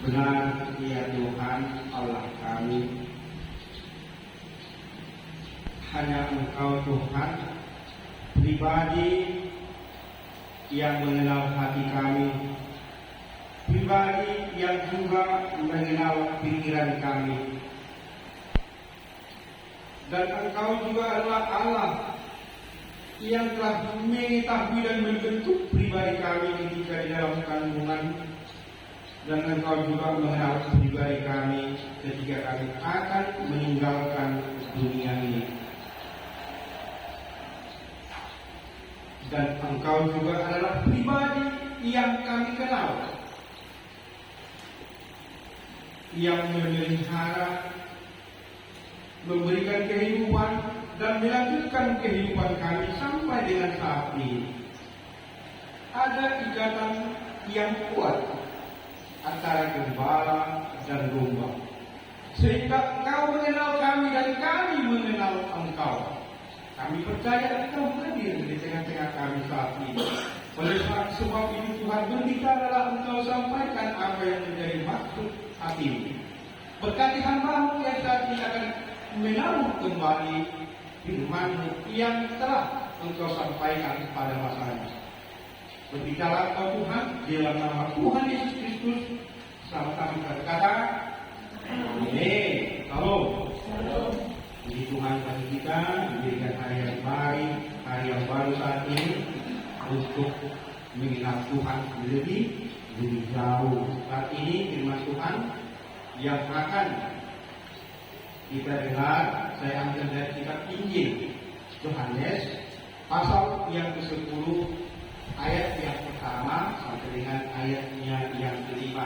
Benar ya Tuhan Allah kami, hanya Engkau Tuhan pribadi yang mengenal hati kami, pribadi yang juga mengenal pikiran kami. Dan Engkau juga adalah Allah yang telah mengetahui dan membentuk pribadi kami ketika di dalam kandungan. Dan Engkau juga mengenal pribadi kami ketika kami akan meninggalkan dunia ini. Dan Engkau juga adalah pribadi yang kami kenal, yang memelihara, memberikan kehidupan dan melanjutkan kehidupan kami sampai dengan saat ini. Ada ikatan yang kuat antara gembala dan domba, sehingga Engkau mengenal kami dan kami mengenal Engkau. Kami percaya Engkau hadir di tengah-tengah kami saat ini. Oleh sebab itu Tuhan, berbicara Engkau sampaikan apa yang menjadi maksud hati. Berkati hamba-Mu yang saat ini akan menaruh kembali firman-Mu yang telah Engkau sampaikan pada masanya. Berbicara Engkau Tuhan, di dalam nama Tuhan Yesus Kristus, sama-sama berkata, amin. Salam. Jadi Tuhan bagi kita diberikan hari yang baik, hari yang baru saat ini untuk mengenal Tuhan lebih jauh. Saat ini firman Tuhan yang akan kita dengar, saya ambil dari kitab Injil Yohanes pasal yang ke-10 ayat yang pertama sampai dengan ayatnya yang ke-5.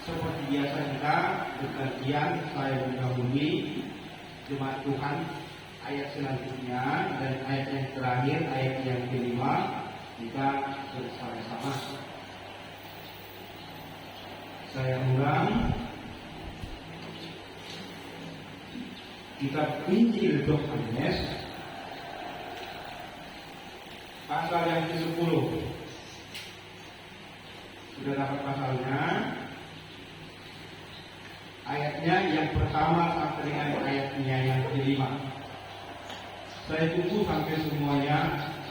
Seperti biasa kita bergantian, saya mendahului jemaat Tuhan ayat selanjutnya, dan ayat yang terakhir, ayat yang ke-5 kita bersama-sama. Saya ulang, kitab Injil Yohanes pasal yang ke-10. Sudah dapat pasalnya? Ayatnya yang pertama sampai dengan ayatnya yang ke-5. Saya tunggu sampai semuanya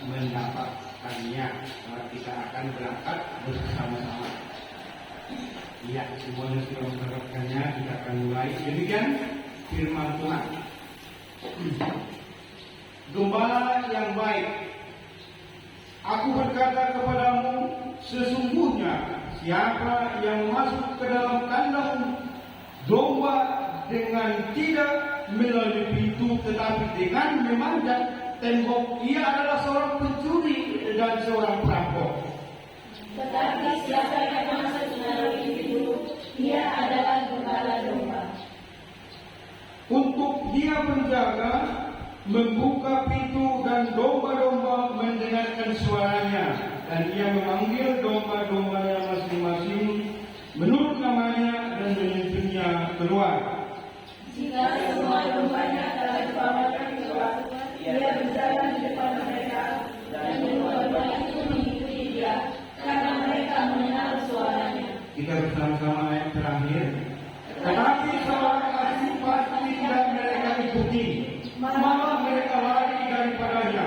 mendapatkannya. Kita akan berangkat bersama-sama. Ya, semuanya sudah mendapatkannya. Kita akan mulai. Demikian firman Tuhan. Gembala yang baik, aku berkata kepadamu, sesungguhnya siapa yang masuk ke dalam kandang domba dengan tidak melalui pintu tetapi dengan memanjat tembok, ia adalah seorang pencuri dan seorang perampok. Tetapi siapa yang masuk melalui pintu, ia adalah gembala domba. Untuk dia menjaga, membuka pintu, dan domba-domba mendengarkan suaranya, dan ia memanggil domba-dombanya masing-masing menurut namanya dan menunjuknya keluar. Jika semua dombanya telah dibawakan keluar, ia berjalan di depan mereka, dan domba-domba itu mengikuti dia, karena mereka mengenal suaranya. Kita bersama-sama ayat terakhir. Tetapi seorang asing pasti tidak mereka ikuti, malah mereka lari daripadanya,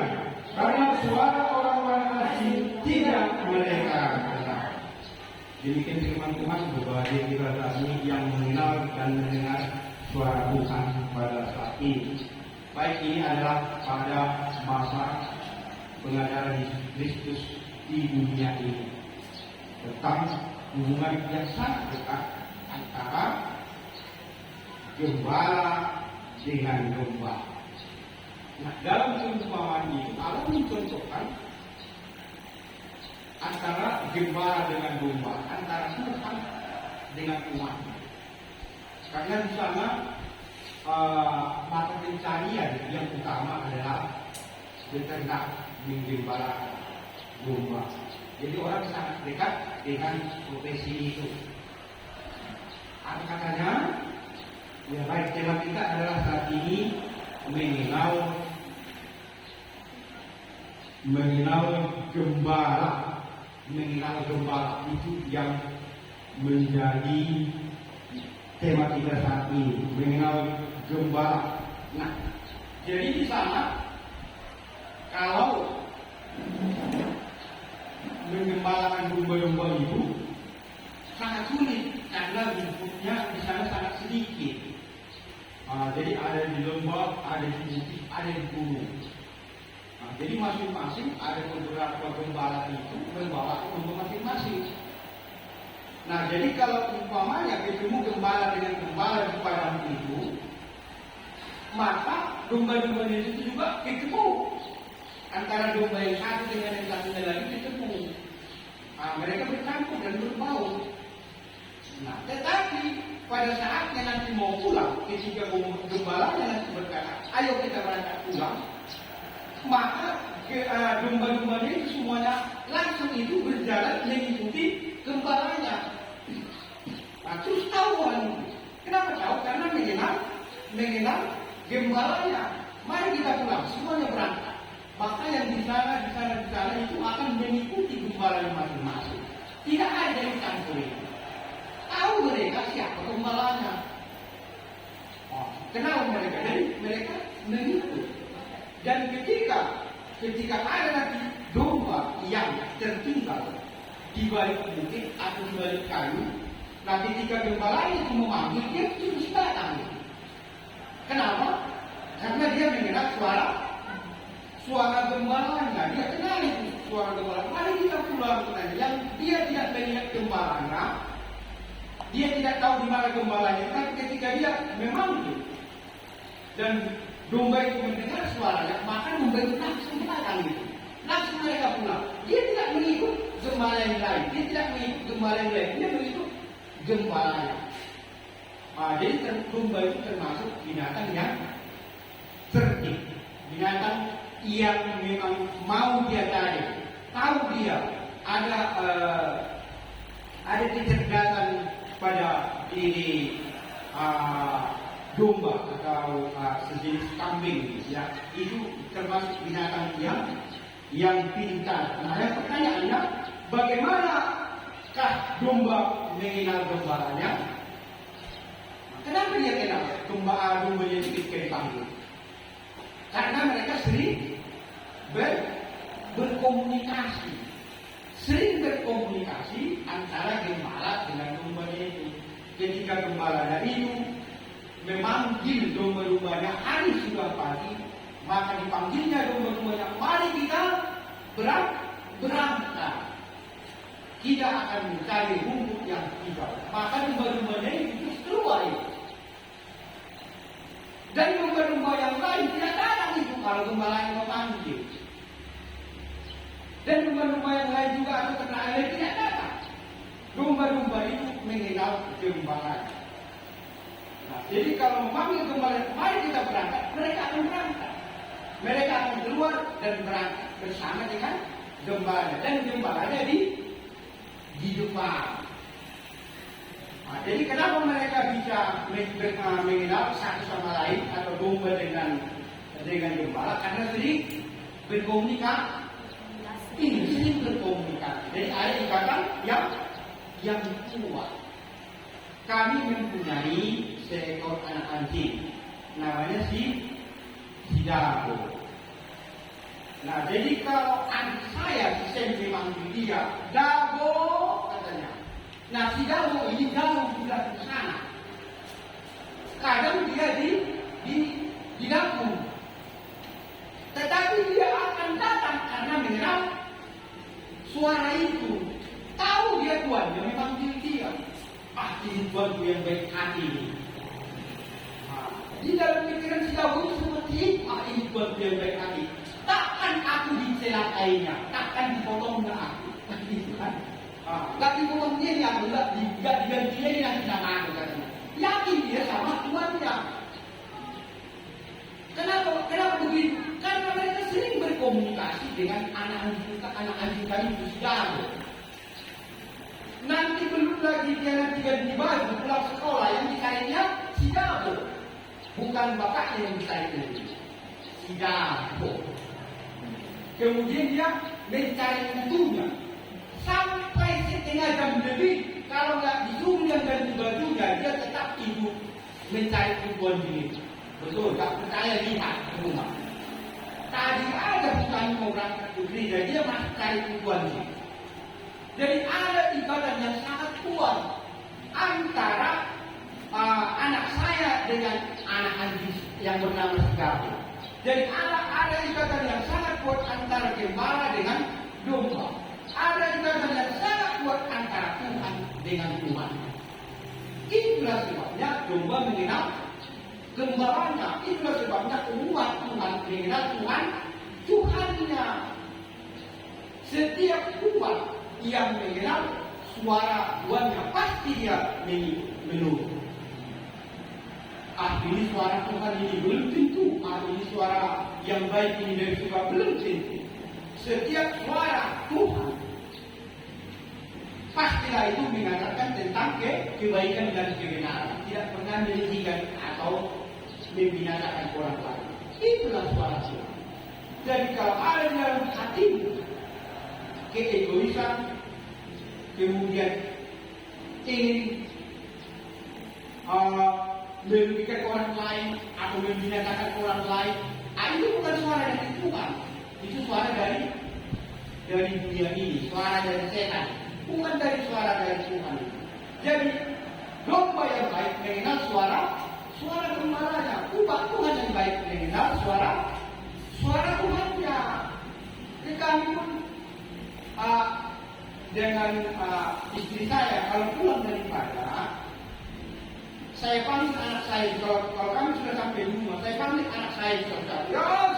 karena suara orang-orang asing tidak mereka kenal. Demikian firman Tuhan bagi kita saat ini yang mengenal dan mendengar suara Tuhan pada saat ini. Baik, ini adalah pada masa pengajaran Yesus Kristus di dunia ini, tentang hubungan yang sangat dekat antara gembala dengan domba. Nah, dalam perumpamaan itu Allah mencontohkan antara gembala dengan domba, antara Tuhan dengan umat. Karena di sana mata pencarian yang utama adalah beternak, menggembala domba. Jadi orang sangat dekat dengan profesi itu. Apa katanya? Ya baik, tema kita adalah saat ini mengenal gembala itu yang menjadi tema kita saat ini, mengenal gembala. Nah, jadi di sana kalau menggembalakan domba-domba itu sangat sulit karena rumputnya di sana sangat sedikit. Jadi ada di lembah, ada di bukit, ada di gunung. Jadi masing-masing ada beberapa gembala itu membawa domba masing-masing. Nah, jadi kalau umpamanya ketemu gembala dengan gembala di padang itu, maka domba-domba itu juga ketemu. Antara domba yang satu dengan yang satunya lagi ketemu. Mereka bercampur dan berbau. Nah, tetapi pada saatnya nanti mau pulang, ketika gembalanya nanti berkata, ayo kita berangkat pulang, maka domba-dombanya itu semuanya langsung itu berjalan mengikuti gembalanya. Terus tahu orang itu. Kenapa tahu? Karena mengenal gembalanya. Mari kita pulang, semuanya berangkat. Maka yang di sana itu akan mengikuti gembalanya masing-masing. Tidak ada yang campur. Tahu mereka siapa gembalanya. Kenal mereka, jadi mereka mengikut. Dan ketika ada nanti domba yang tertinggal di balik bukit atau di balik kayu, nah ketika gembala itu memanggil, dia terus datang. Kenapa? Karena dia mengenal suara gembalanya. Dia kenal itu suara gembala. Mari kita pulang tadi. Yang dia tidak melihat gembalanya, dia tidak tahu di mana gembalanya. Tapi ketika dia memanggil dan domba itu mendengar suaranya, maka domba itu langsung datang gitu. Langsung mereka pulang. Dia tidak mengikut gembala yang lain. Dia tidak mengikut gembala yang lain. Dia mengikut gembalanya. Jadi domba itu termasuk binatang yang cerdik. Binatang yang memang mau dia cari. Tahu dia ada kecerdasan pada diri domba atau sejenis kambing, ya, itu termasuk binatang yang pintar. Nah, yang pertanyaannya, bagaimanakah domba mengenal gembalanya? Kenapa dia kenal domba yang ketika dipanggil? Karena mereka sering berkomunikasi. Sering berkomunikasi antara gembala dengan dombanya itu. Ketika gembalanya itu memanggil domba-dombanya hari sudah pagi, maka dipanggilnya domba-dombanya, mari kita berangkat. Kita akan mencari rumput yang hijau. Maka domba-dombanya itu keluar itu. Dan domba-domba yang lain tidak datang itu kalau gembala yang memanggil. Dan domba-domba yang lain juga atau ternak lain tidak datang. Domba-domba itu mengenal gembalanya. Nah, jadi kalau memanggil gembala, mari kita berangkat, mereka akan berangkat. Mereka akan keluar dan berangkat bersama dengan gembalanya. Dan gembalanya di depan. Nah, jadi kenapa mereka bisa mengenal satu sama lain atau domba dengan gembala? Karena sering berkomunikasi. Ini sering berkomunikasi. Jadi ada ikatan yang kuat. Kami mempunyai seekor anak anjing, namanya si Dago. Nah, jadi kalau adik saya si Sempi manggil dia, Dago katanya. Nah, si Dago ini jauh di belakang sana. Kadang dia di dapur. Tetapi dia akan datang karena mengenal suara itu. Tahu dia tuan, dia memanggil dia. Ini tuanku yang baik hati ini. Di dalam pikiran si Dago itu seperti itu. Ini tuanku yang baik hati. Takkan aku dicelakainya, takkan dipotongnya aku. Gitu kan? Gak dipotong dia yang gak diganti dia yang tidak aku katanya. Yakin dia sama tuannya. Kenapa begitu? Karena mereka sering berkomunikasi dengan anak anjing kami itu si Dago. Nanti belum lagi dia nanti ganti baju pulang sekolah yang dicarinya si Dago. Bukan bapaknya yang dicari si Dago. Kemudian dia mencari tentunya sampai setengah jam lebih kalau nggak disuruh yang ganti bajunya, dia tetap hidup mencari tujuan diri. Betul, nggak percaya lihat ke rumah. Tadi ada bukan mau berangkat ke gereja, dia masih cari tujuan diri. Jadi ada ikatan yang sangat kuat antara anak saya dengan anak anjing yang bernama Sigapur. Jadi ada ikatan yang sangat kuat antara gembala dengan domba. Ada ikatan yang sangat kuat antara Tuhan dengan Tuhan. Itulah sebabnya domba mengenal gembalanya. Itulah sebabnya umat Tuhan mengenal Tuhannya. Setiap umat yang mengenal suara Tuhannya pasti dia menurut. Ini suara Tuhan ini belum tentu. Ini suara yang baik ini dari Tuhan belum tentu. Setiap suara Tuhan pastilah itu mengatakan tentang kebaikan dan kebenaran. Tidak pernah merugikan atau membinasakan orang lain. Itulah suara Tuhan. Jadi kalau ada di dalam hatimu keegoisan, kemudian ingin merugikan orang lain atau membinasakan orang lain, itu bukan suara dari Tuhan. Itu suara dari dunia ini, suara dari setan, bukan dari suara dari Tuhan. Jadi domba yang baik mengenal suara gembalanya. Umat Tuhan yang baik mengenal suara Tuhannya. Jadi kami pun dengan istri saya kalau pulang daripada, saya panggil anak saya. Kalau kami sudah sampai di rumah, saya panggil anak saya saudara. Yos,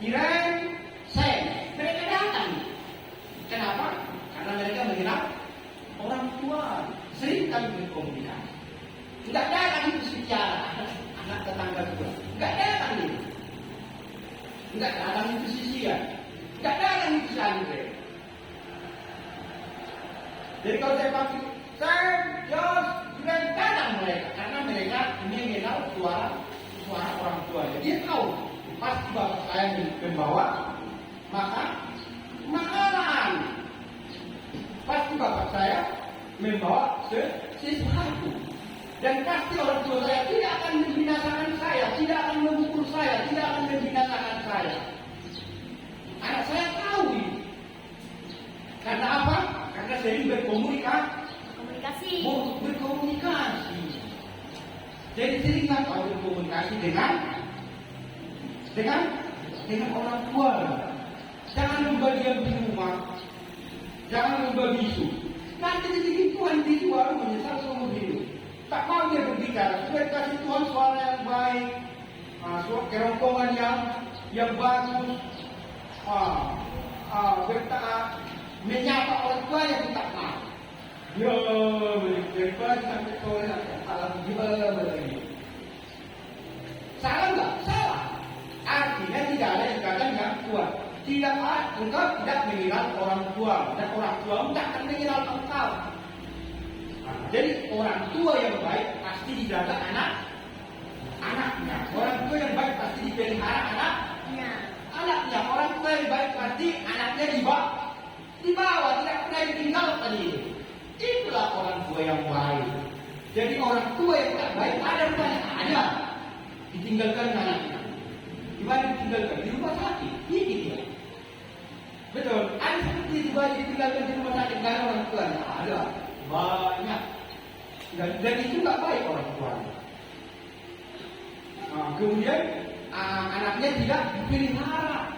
Irene, Sam, mereka datang. Kenapa? Karena mereka mengenal orang tua. Sering kami berkomunikasi. Enggak datang itu secara anak tetangga juga. Enggak datang itu. Enggak datang itu sisian. Enggak datang itu santri. Jadi kalau saya panggil Sam, Yos, Irene, datang mereka. Karena mereka mengenal suara orang tuanya. Dia tahu pasti bapak saya membawa makanan. Pasti bapak saya membawa sesuatu. Dan pasti orang tua saya tidak akan membinasakan saya, tidak akan memukul saya, tidak akan membinasakan saya. Anak saya tahu ini. Karena apa? Karena sering berkomunikasi. Jadi seringlah kau berkomunikasi dengan orang tua. Jangan membagian di rumah, jangan membagisu. Nanti di Tuhan di luar menyesal seumur hidup. Tak mau dia berbicara. Sudah kasih Tuhan suara yang baik, kerongkongan yang bagus, menyapa orang tua yang tak mau. Ya, daripada sampai sore salah begini. Salah enggak? Salah. Artinya tidak ada ikatan yang kuat. Engkau tidak mengenal orang tua, dan orang tua tidak akan mengenal engkau. Jadi orang tua yang baik pasti dijaga anaknya. Orang tua yang baik pasti dipelihara anaknya. Orang tua yang baik pasti anaknya dibawa, tidak pernah ditinggalkan itu. Itulah orang tua yang baik. Jadi orang tua yang tidak baik ada rupanya ada. Ditinggalkan anaknya. Di mana ditinggalkan? Di rumah sakit. Ini dia. Betul. Ada seperti ditinggalkan di rumah sakit karena orang tua ada. Banyak. Dan itu nggak baik orang tua. Kemudian anaknya tidak dipelihara.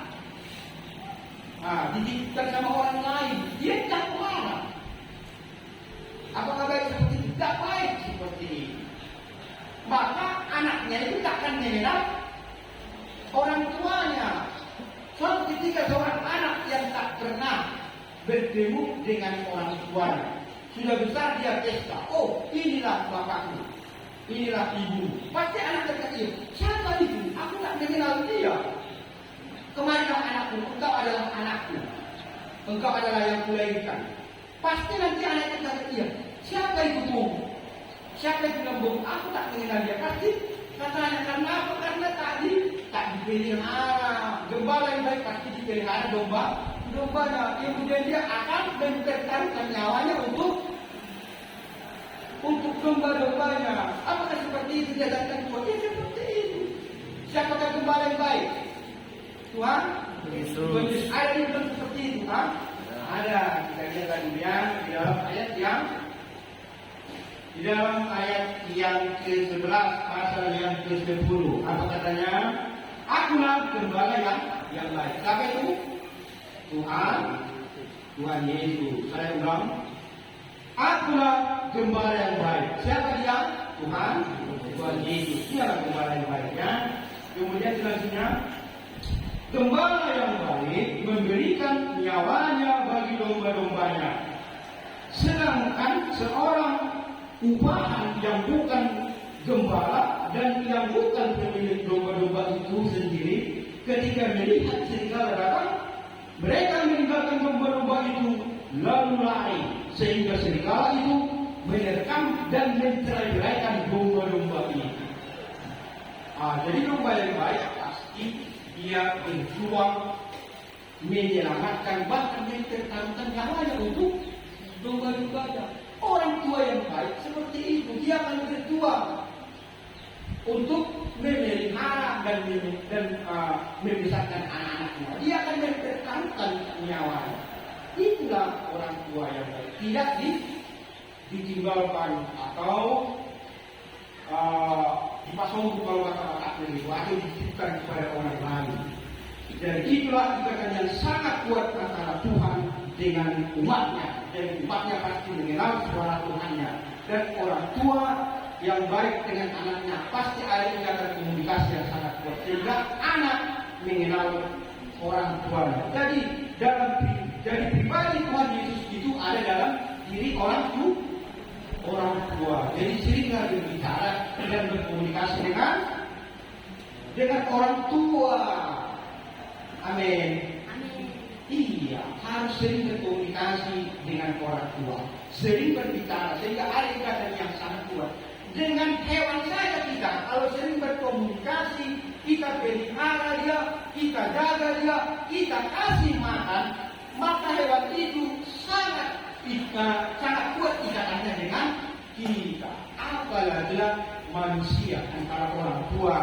Dititipkan sama orang lain. Dia tidak marah. Apakah baik seperti itu? Tidak baik seperti ini. Maka anaknya itu tak akan mengenal orang tuanya. Suatu ketika seorang anak yang tak pernah bertemu dengan orang tuanya, sudah besar dia pesta. Oh, inilah bapakmu, inilah ibu. Pasti anak terkecil. Siapa itu? Aku tak mengenal dia. Kemarilah anakku, engkau adalah anakku. Engkau adalah yang kulahirkan. Pasti nanti anak terkecil. Siapa itu? Siapa itu lembung? Aku tak mengenal dia. Pasti katanya karena apa? Karena tadi tak dipelihara. Gembala yang baik pasti dipelihara dombanya. Kemudian dia akan mempertaruhkan nyawanya untuk untuk domba-dombanya. Apakah seperti itu dia datang Tuhan? Ya seperti itu. Siapakah gembala yang baik? Tuhan Yesus. Ada yang bilang seperti itu, kan? Ada. Kita lihat tadi ya di dalam ayat yang ke-11 pasal yang ke-10. Apa katanya? Akulah gembala yang baik. Siapa itu? Tuhan Yesus. Saya ulang. Akulah gembala yang baik. Siapa dia? Tuhan Yesus. Dialah gembala yang baik, ya. Kemudian selanjutnya, gembala yang baik memberikan nyawanya bagi domba-dombanya. Sedangkan seorang upahan yang bukan gembala dan yang bukan pemilik domba-domba itu sendiri, ketika melihat serigala datang, mereka meninggalkan domba-domba itu lalu lari, sehingga serigala itu menerkam dan mencerai-beraikan domba-domba ini. Jadi domba yang baik pasti dia berjuang menyelamatkan, bahkan mempertaruhkan nyawanya untuk domba-dombanya. Orang tua yang baik seperti itu, dia akan berjuang untuk memelihara dan membesarkan anak-anaknya. Dia akan mempertaruhkan nyawanya. Itulah orang tua yang baik. Tidak ditinggalkan atau dipasung kalau kata-kata itu atau dititipkan kepada orang lain. Dan itulah ikatan yang sangat kuat antara Tuhan dengan umatnya. Dan umatnya pasti mengenal suara Tuhannya. Dan orang tua yang baik dengan anaknya pasti ada ikatan komunikasi yang sangat kuat. Sehingga anak mengenal orang tuanya. Jadi pribadi Tuhan Yesus itu ada dalam diri orang tua. Jadi seringkali berbicara dan berkomunikasi dengan orang tua. Amin. Iya, harus sering berkomunikasi dengan orang tua, sering berbicara sehingga ada ikatan yang sangat kuat. Dengan hewan saja kita, kalau sering berkomunikasi, kita pelihara dia, kita jaga dia, kita kasih makan, maka hewan itu sangat kuat ikatannya dengan kita. Apalagi manusia antara orang tua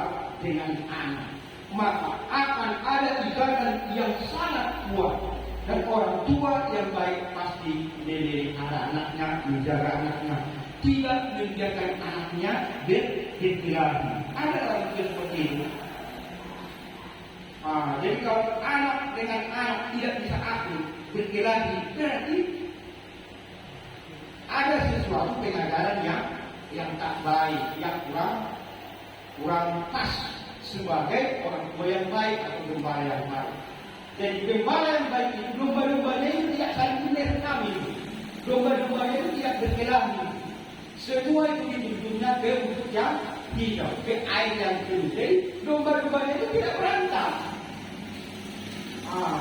dengan anak, maka akan ada ikatan yang sangat kuat. Dan orang tua yang baik pasti memelihara anaknya, menjaga anaknya, tidak membiarkan anaknya berkelahi. Ada orang yang seperti itu. Jadi kalau anak dengan anak tidak bisa akur, berkelahi, berarti ada sesuatu pengajaran yang tak baik, yang kurang pas sebagai orang tua yang baik atau gembala yang baik. Jadi gembala yang baik itu domba-dombanya itu tidak saling menerkam itu. Domba-dombanya itu tidak berkelahi. Semua itu ditujunya ke untuk yang hijau, ke air yang jernih. Jadi domba-dombanya itu tidak berantem.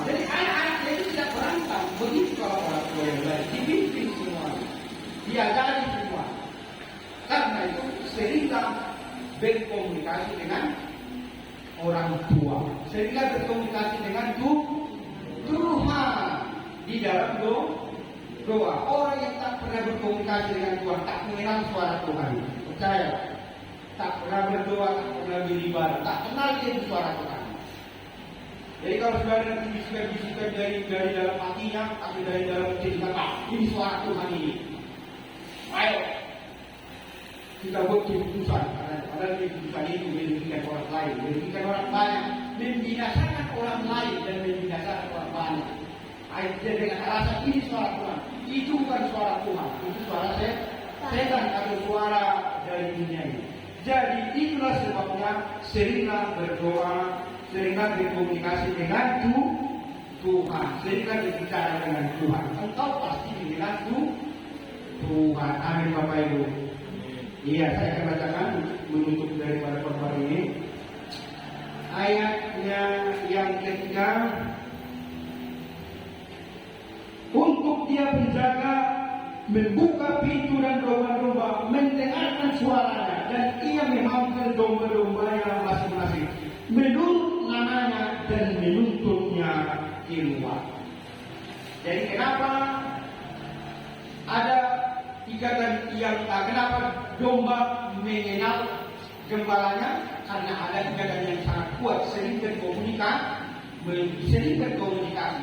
Jadi anak-anaknya itu tidak berantem. Begitu kalau orang tua yang baik, dibimbing semua, diajari semua. Karena itu seringkali berkomunikasi dengan orang tua, sehingga berkomunikasi dengan Tuhan di dalam doa. Orang yang tak pernah berkomunikasi dengan Tuhan tak mengenal suara Tuhan. Percaya, tak pernah berdoa, tak pernah beribadah, tak kenal dia suara Tuhan. Jadi kalau saudara nanti bisikan dari dalam hatinya atau dari dalam cerita, ini suara Tuhan ini. Ayo kita buat keputusan, karena keputusan itu merugikan orang lain, merugikan orang banyak, membinasakan orang lain dan membinasakan orang banyak. Jadi dengan alasan ini suara Tuhan, itu bukan suara Tuhan, itu suara setan atau suara dari dunia ini. Jadi itulah sebabnya seringlah berdoa, seringlah berkomunikasi dengan Tuhan, seringlah berbicara dengan Tuhan. Engkau pasti mengenal Tuhan. Amin Bapak Ibu. Iya, saya akan bacakan menutup daripada khotbah ini. Ayatnya yang ketiga, untuk dia menjaga, membuka pintu dan domba-domba, mendengarkan suaranya, dan ia memanggil domba-dombanya masing-masing, menurut namanya dan menuntunnya keluar. Jadi kenapa ada ikatan yang kenapa domba mengenal gembalanya? Karena ada ikatan yang sangat kuat, sering berkomunikasi.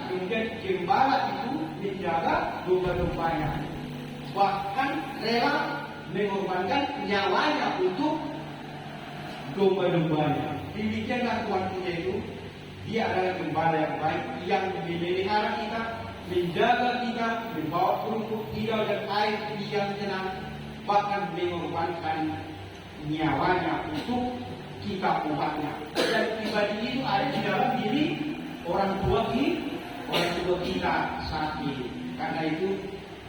Kemudian gembala itu menjaga domba-dombanya, bahkan rela mengorbankan nyawanya untuk domba-dombanya. Demikianlah Tuhan punya itu. Dia adalah gembala yang baik, yang memelihara kita, menjaga kita, membawa rumput hijau dan air yang tenang, bahkan mengorbankan nyawanya untuk kita umatnya. Dan pribadi itu ada di dalam diri orang tua kita saat ini. Karena itu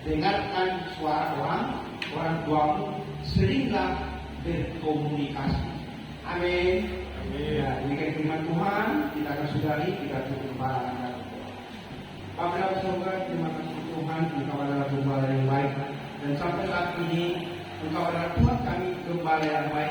dengarkan suara orang tuamu, seringlah berkomunikasi. Amin. Ya, demikian firman Tuhan, kita akan sudahi, kita tutup kepala. Bapak dan Saudara, terima kasih Tuhan, Engkau adalah gembala yang baik, dan sampai saat ini Engkau adalah Tuhan kami, gembala yang baik.